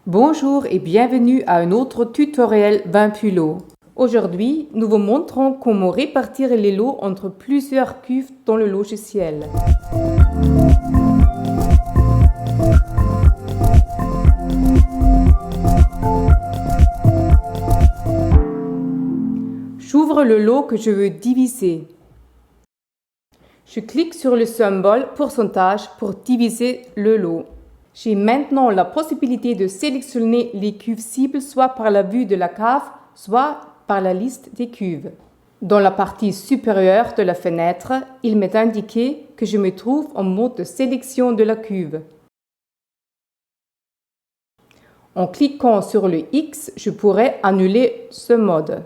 Bonjour et bienvenue à un autre tutoriel Vimpulo. Aujourd'hui, nous vous montrons comment répartir les lots entre plusieurs cuves dans le logiciel. J'ouvre le lot que je veux diviser. Je clique sur le symbole pourcentage pour diviser le lot. J'ai maintenant la possibilité de sélectionner les cuves cibles soit par la vue de la cave, soit par la liste des cuves. Dans la partie supérieure de la fenêtre, il m'est indiqué que je me trouve en mode de sélection de la cuve. En cliquant sur le X, je pourrais annuler ce mode.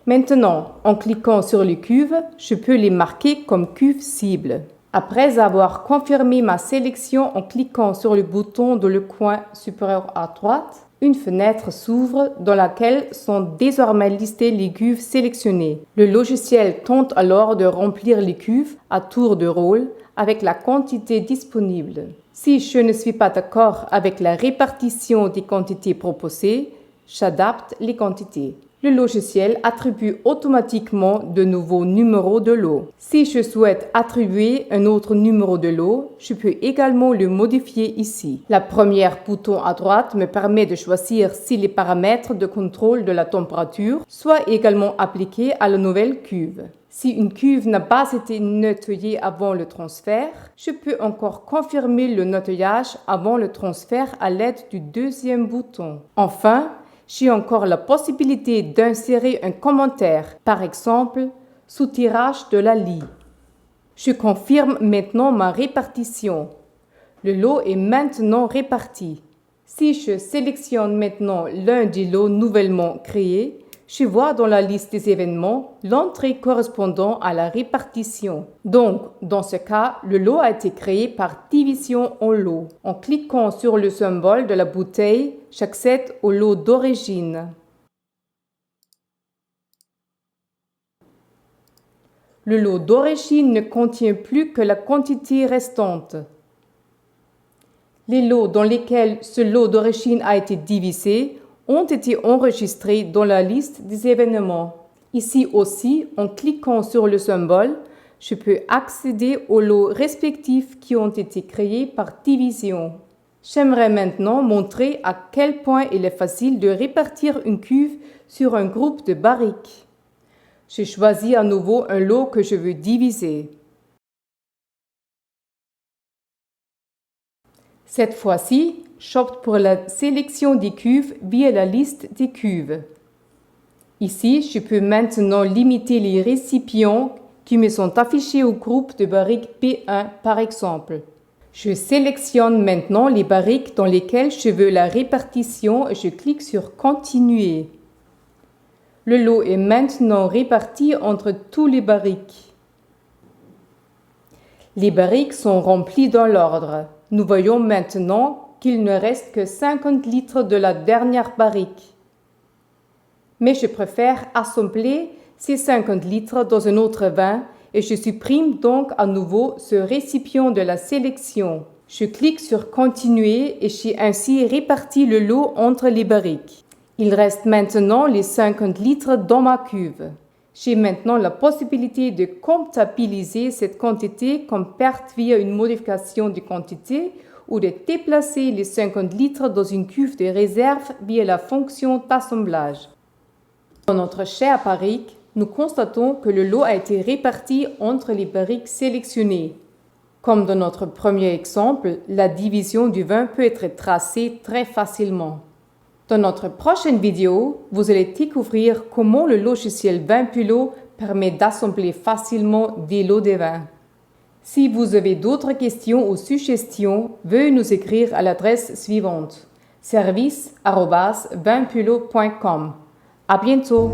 Maintenant, en cliquant sur les cuves, je peux les marquer comme cuves cibles. Après avoir confirmé ma sélection en cliquant sur le bouton dans le coin supérieur à droite, une fenêtre s'ouvre dans laquelle sont désormais listées les cuves sélectionnées. Le logiciel tente alors de remplir les cuves à tour de rôle avec la quantité disponible. Si je ne suis pas d'accord avec la répartition des quantités proposées, j'adapte les quantités. Le logiciel attribue automatiquement de nouveaux numéros de lot. Si je souhaite attribuer un autre numéro de lot, je peux également le modifier ici. La première bouton à droite me permet de choisir si les paramètres de contrôle de la température soient également appliqués à la nouvelle cuve. Si une cuve n'a pas été nettoyée avant le transfert, je peux encore confirmer le nettoyage avant le transfert à l'aide du deuxième bouton. Enfin, j'ai encore la possibilité d'insérer un commentaire, par exemple, soutirage de la lie. Je confirme maintenant ma répartition. Le lot est maintenant réparti. Si je sélectionne maintenant l'un des lots nouvellement créés, je vois dans la liste des événements l'entrée correspondant à la répartition. Donc, dans ce cas, le lot a été créé par division en lot. En cliquant sur le symbole de la bouteille, j'accède au lot d'origine. Le lot d'origine ne contient plus que la quantité restante. Les lots dans lesquels ce lot d'origine a été divisé ont été enregistrés dans la liste des événements. Ici aussi, en cliquant sur le symbole, je peux accéder aux lots respectifs qui ont été créés par division. J'aimerais maintenant montrer à quel point il est facile de répartir une cuve sur un groupe de barriques. Je choisis à nouveau un lot que je veux diviser. Cette fois-ci, j'opte pour la sélection des cuves via la liste des cuves. Ici, je peux maintenant limiter les récipients qui me sont affichés au groupe de barriques P1 par exemple. Je sélectionne maintenant les barriques dans lesquelles je veux la répartition et je clique sur Continuer. Le lot est maintenant réparti entre tous les barriques. Les barriques sont remplies dans l'ordre. Nous voyons maintenant qu'il ne reste que 50 litres de la dernière barrique. Mais je préfère assembler ces 50 litres dans un autre vin et je supprime donc à nouveau ce récipient de la sélection. Je clique sur Continuer et j'ai ainsi réparti le lot entre les barriques. Il reste maintenant les 50 litres dans ma cuve. J'ai maintenant la possibilité de comptabiliser cette quantité comme perte via une modification de quantité ou de déplacer les 50 litres dans une cuve de réserve via la fonction d'assemblage. Dans notre chère barrique, nous constatons que le lot a été réparti entre les barriques sélectionnées. Comme dans notre premier exemple, la division du vin peut être tracée très facilement. Dans notre prochaine vidéo, vous allez découvrir comment le logiciel Vimpulo permet d'assembler facilement des lots de vin. Si vous avez d'autres questions ou suggestions, veuillez nous écrire à l'adresse suivante: service@vimpulo.com. À bientôt!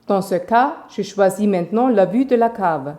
Dans ce cas, je choisis maintenant la vue de la cave.